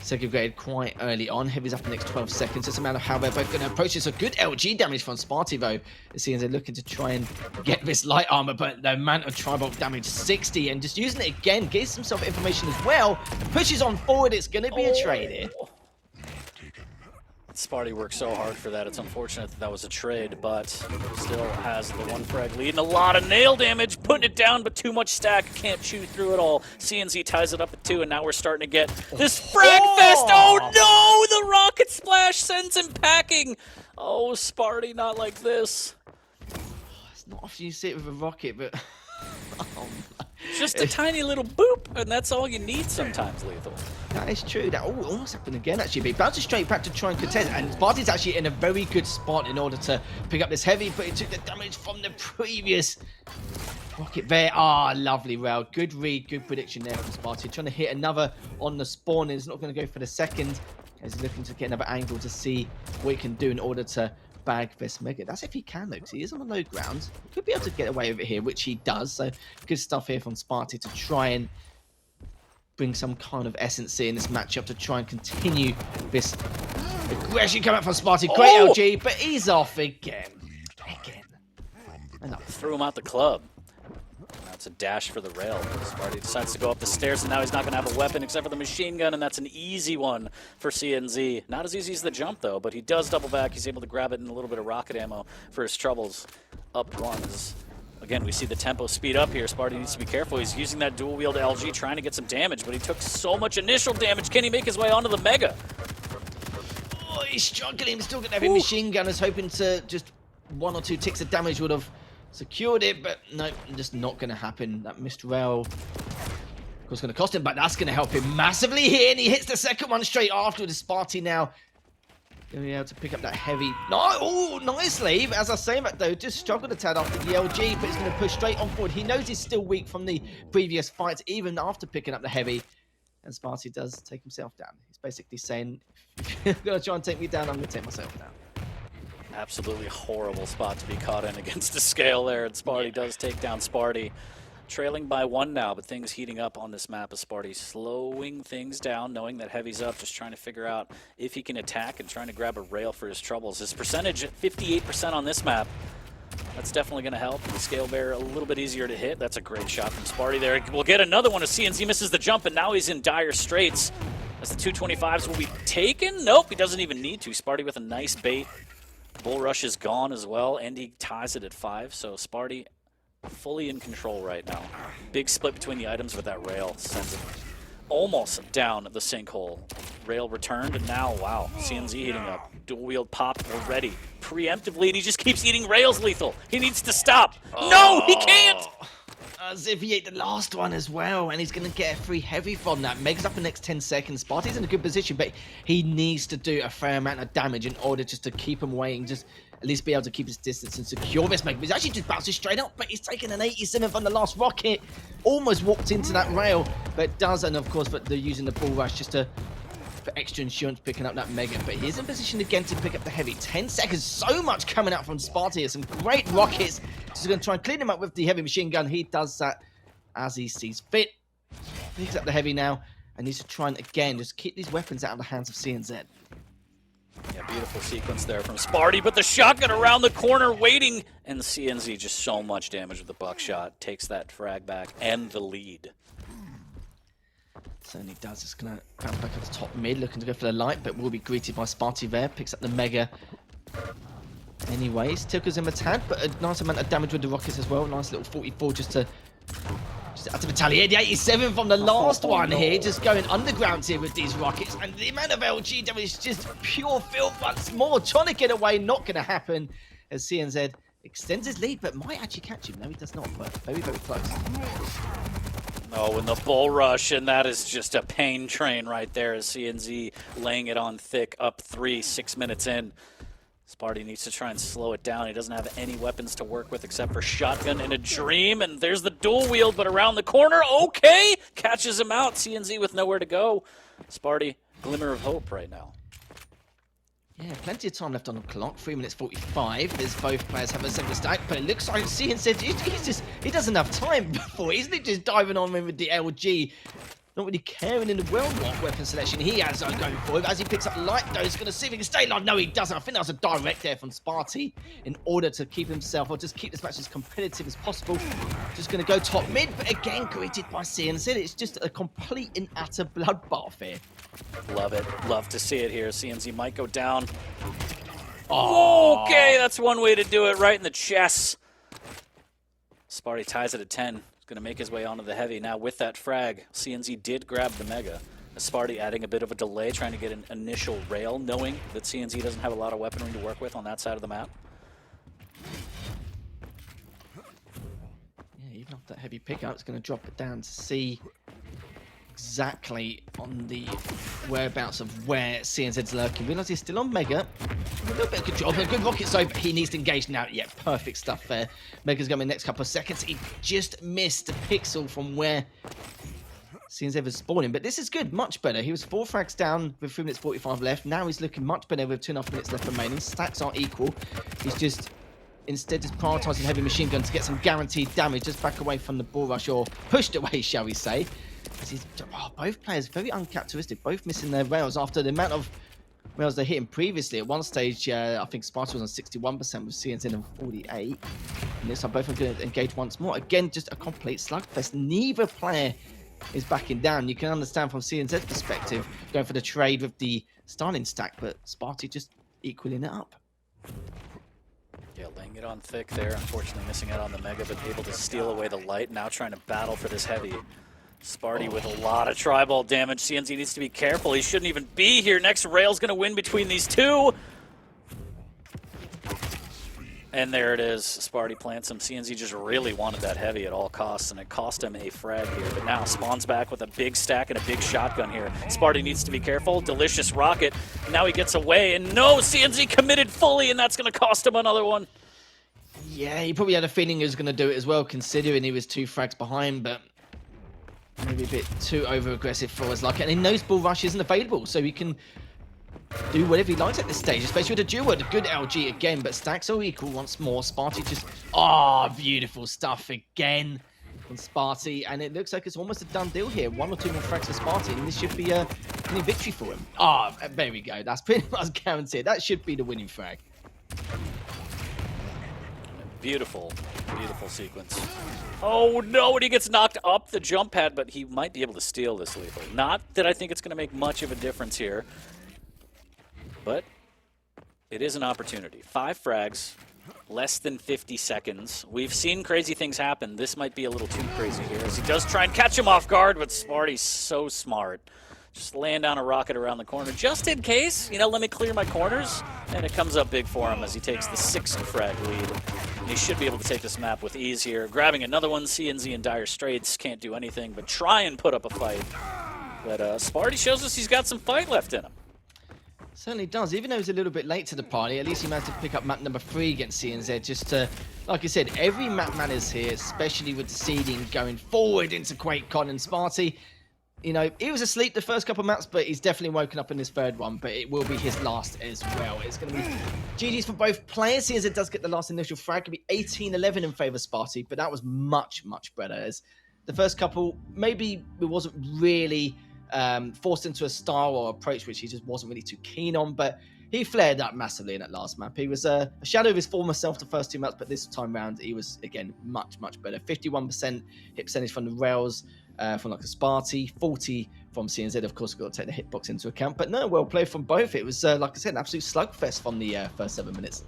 segregated quite early on. Heavy's up in the next 12 seconds. It's a matter of how they're both going to approach this. A good LG damage from Spart1e, though. It seems they're looking to try and get this light armor, but the amount of Tribolt damage, 60, and just using it again, gives himself information as well. Pushes on forward. It's going to be a trade here.
Spart1e worked so hard for that. It's unfortunate that that was a trade, but still has the 1 frag lead and a lot of nail damage, putting it down, but too much stack, can't chew through it all. CNZ ties it up at 2, and now we're starting to get this frag fest. Oh no, the rocket splash sends him packing. Oh, Spart1e, not like this.
It's not often you see it with a rocket, but oh,
just a tiny little boop, and that's all you need sometimes, Lethal.
That is true. That almost happened again, actually. But he bounces straight back to try and contest. And Spart1e's actually in a very good spot in order to pick up this heavy, but he took the damage from the previous rocket there. Ah, lovely rail. Good read, good prediction there from Spart1e. Trying to hit another on the spawn. He's not going to go for the second. He's looking to get another angle to see what he can do in order to bag this Mega. That's if he can, though, because he is on the low ground. He could be able to get away with it here, which he does. So good stuff here from Spart1e to try and bring some kind of essence in this matchup to try and continue this aggression coming out from Spart1e. Great LG, but he's off again.
Threw him out the club. It's a dash for the rail. Spart1e decides to go up the stairs, and now he's not going to have a weapon except for the machine gun, and that's an easy one for CNZ. Not as easy as the jump, though, but he does double back. He's able to grab it and a little bit of rocket ammo for his troubles. Up one is... Again, we see the tempo speed up here. Spart1e needs to be careful. He's using that dual-wield LG trying to get some damage, but he took so much initial damage. Can he make his way onto the Mega?
Oh, he's struggling. He's still got heavy machine gunners, hoping to just 1 or 2 ticks of damage would have secured it, but no, just not going to happen. That missed rail, of course, going to cost him, but that's going to help him massively here, and he hits the second one straight after. The Spart1e now going to be able to pick up that heavy. No, oh, nicely. As I say that though, just struggled a tad after the LG, but he's going to push straight on forward. He knows he's still weak from the previous fights, even after picking up the heavy. And Spart1e does take himself down. He's basically saying, if you're going to try and take me down, I'm going to take myself down.
Absolutely horrible spot to be caught in against the scale there, and Spart1e does take down Spart1e. Trailing by 1 now, but things heating up on this map as Spart1e slowing things down, knowing that Heavy's up, just trying to figure out if he can attack and trying to grab a rail for his troubles. His percentage at 58% on this map. That's definitely going to help. The scale bear a little bit easier to hit. That's a great shot from Spart1e there. We'll get another one as CNZ misses the jump, and now he's in dire straits. As the 225s will be taken. Nope, he doesn't even need to. Spart1e with a nice bait. Bull Rush is gone as well, and he ties it at 5. So Spart1e fully in control right now. Big split between the items with that rail. Sends it almost down the sinkhole. Rail returned, and now, wow, CNZ heating up. Dual wield pop already. Preemptively, and he just keeps eating rails lethal. He needs to stop. No, he can't!
As if he ate the last one as well, and he's going to get a free heavy from that. Mega's up the next 10 seconds. Spart1e's in a good position, but he needs to do a fair amount of damage in order just to keep him away and just at least be able to keep his distance and secure this Mega. He's actually just bouncing straight up, but he's taken an 87 from the last rocket. Almost walked into that rail, but does, and of course, but they're using the Bull Rush just to for extra insurance picking up that Mega, but he is in position again to pick up the heavy. 10 seconds, so much coming out from Spart1e. Some great rockets. Just going to try and clean him up with the heavy machine gun. He does that as he sees fit. Picks up the heavy now and needs to try and again just keep these weapons out of the hands of CNZ.
Yeah, beautiful sequence there from Spart1e, but the shotgun around the corner waiting, and the CNZ just so much damage with the buckshot. Takes that frag back and the lead.
Certainly does. It's going to bounce back up to top mid, looking to go for the light, but will be greeted by Spart1e there. Picks up the Mega. Anyways, tickles him a tad, but a nice amount of damage with the rockets as well. Nice little 44 just to retaliate. The 87 from the last one here, just going underground here with these rockets. And the amount of LG damage is just pure filth once more. Trying to get away, not going to happen as CNZ extends his lead, but might actually catch him. No, he does not, but very, very close.
Oh, and the Bull Rush, and that is just a pain train right there as CNZ laying it on thick, up 3, 6 minutes in. Spart1e needs to try and slow it down. He doesn't have any weapons to work with except for shotgun and a dream, and there's the dual wield, but around the corner, okay! Catches him out, CNZ with nowhere to go. Spart1e, glimmer of hope right now.
Yeah, plenty of time left on the clock. 3 minutes 45. As both players have a similar stack, but it looks like CNZ, he doesn't have time before. Isn't he just diving on with the LG? Not really caring in the world what weapon selection he has going forward. As he picks up light, though, he's going to see if he can stay alive. No, he doesn't. I think that was a direct there from Spart1e in order to keep himself, or just keep this match as competitive as possible. Just going to go top mid, but again, greeted by CNZ. It's just a complete and utter bloodbath here.
Love it. Love to see it here. CNZ might go down. Oh. Okay, that's one way to do it, right in the chest. Spart1e ties it at 10. Going to make his way onto the heavy. Now with that frag, CNZ did grab the Mega. Spart1e adding a bit of a delay, trying to get an initial rail, knowing that CNZ doesn't have a lot of weaponry to work with on that side of the map.
Yeah, even off that heavy pickup, it's going to drop it down to see exactly on the whereabouts of where CNZ's lurking. Realize he's still on Mega. A little bit of control, a good rocket, so he needs to engage now. Yeah, perfect stuff there. Mega's going in the next couple of seconds. He just missed a pixel from where CNZ was spawning, but this is good, much better. He was 4 frags down with 3 minutes 45 left. Now he's looking much better with 2.5 minutes left remaining. Stats are equal. He's just instead just prioritizing heavy machine gun to get some guaranteed damage, just back away from the Bull Rush, or pushed away, shall we say. Both players very uncharacteristic, both missing their rails after the amount of rails they hit him previously. At one stage, I think Spart1e was on 61% with CNZ on 48. And this time both are going to engage once more. Again, just a complete slugfest. Neither player is backing down. You can understand from CNZ's perspective, going for the trade with the starting stack, but Spart1e just equaling it up.
Yeah, laying it on thick there. Unfortunately missing out on the Mega, but able to steal away the light. Now trying to battle for this heavy. Spart1e with a lot of tribal damage. CNZ needs to be careful. He shouldn't even be here. Next rail's going to win between these two. And there it is. Spart1e plants him. CNZ just really wanted that heavy at all costs, and it cost him a frag here. But now Spawn's back with a big stack and a big shotgun here. Spart1e needs to be careful. Delicious rocket. Now he gets away, and no, CNZ committed fully, and that's going to cost him another one.
Yeah, he probably had a feeling he was going to do it as well, considering he was 2 frags behind, but maybe a bit too over-aggressive for his luck. And he knows Bull Rush isn't available, so he can do whatever he likes at this stage, especially with a duo. The good LG again, but stacks are equal once more. Spart1e just, beautiful stuff again from Spart1e, and it looks like it's almost a done deal here. 1 or 2 more frags for Spart1e, and this should be a winning victory for him. There we go. That's pretty much guaranteed. That should be the winning frag.
Beautiful, beautiful sequence. Oh no, and he gets knocked up the jump pad, but he might be able to steal this lethal. Not that I think it's going to make much of a difference here, but it is an opportunity. 5 frags, less than 50 seconds. We've seen crazy things happen. This might be a little too crazy here, as he does try and catch him off guard, but Spart1e's so smart. Just laying down a rocket around the corner, just in case, you know, let me clear my corners. And it comes up big for him as he takes the 6th frag lead. And he should be able to take this map with ease here. Grabbing another one, CNZ in dire straits, can't do anything but try and put up a fight. But Spart1e shows us he's got some fight left in him.
Certainly does. Even though he's a little bit late to the party, at least he managed to pick up map number 3 against CNZ. Just to, like I said, every map matters here, especially with the seeding going forward into QuakeCon. And Spart1e, you know, he was asleep the first couple of maps, but he's definitely woken up in this 3rd one. But it will be his last as well. It's going to be GG's for both players. CNZ does get the last initial frag. It could be 18-11 in favour of Spart1e, but that was much, much better. As the first couple, maybe it wasn't really forced into a style or approach which he just wasn't really too keen on, but he flared up massively in that last map. He was a shadow of his former self the first 2 maps, but this time round he was again much better. 51% hit percentage from the rails from like a Spart1e, 40 from CNZ. Of course, we've got to take the hitbox into account, but no, well played from both. It was like I said, an absolute slugfest from the first 7 minutes.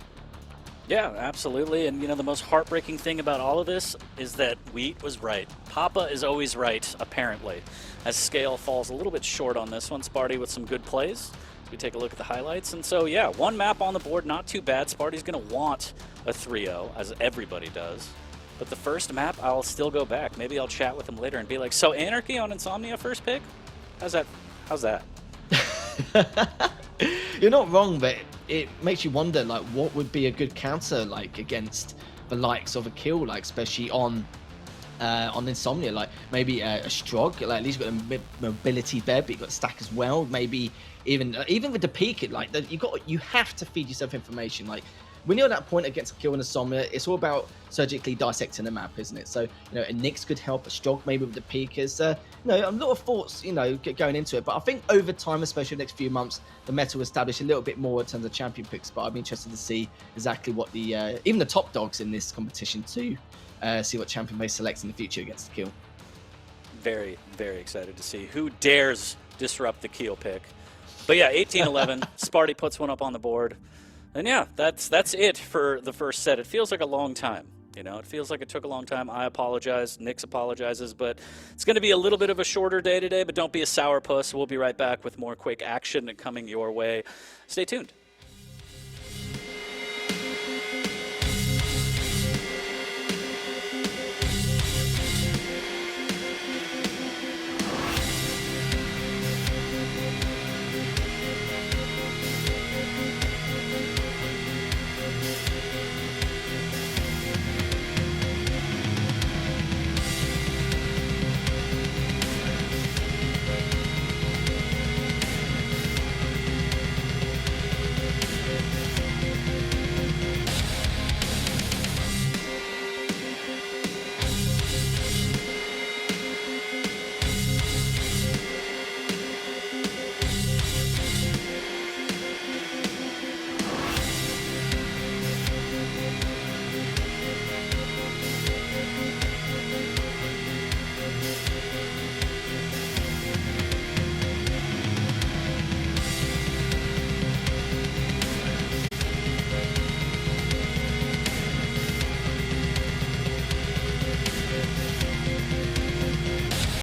Yeah, absolutely. And, you know, the most heartbreaking thing about all of this is that Wheat was right. Papa is always right, apparently, as scale falls a little bit short on this one. Spart1e with some good plays. We take a look at the highlights. And so, yeah, 1 map on the board, not too bad. Spart1e's going to want a 3-0, as everybody does. But the first map, I'll still go back. Maybe I'll chat with him later and be like, so Anarchy on Insomnia first pick? How's that?
You're not wrong, but it makes you wonder, like, what would be a good counter, like, against the likes of a kill, like, especially on Insomnia, like maybe a Strog, like at least you've got a mobility there, but you've got stack as well. Maybe even with the peak, like you have to feed yourself information. Like when you're at that point against a kill in Insomnia, it's all about surgically dissecting the map, isn't it? So you know, a Nyx could help, a Strog maybe with the peakers. You know, a lot of thoughts, you know, going into it. But I think over time, especially the next few months, the meta will establish a little bit more in terms of champion picks. But I'd be interested to see exactly what the even the top dogs in this competition too. See what champion they select in the future against the kill.
Very, very excited to see who dares disrupt the Keel pick. But yeah, 18-11, Spart1e puts one up on the board. And yeah, that's it for the first set. It feels like a long time. You know, it feels like it took a long time. I apologize. Nyx apologizes. But it's going to be a little bit of a shorter day today, but don't be a sourpuss. We'll be right back with more Quake action coming your way. Stay tuned.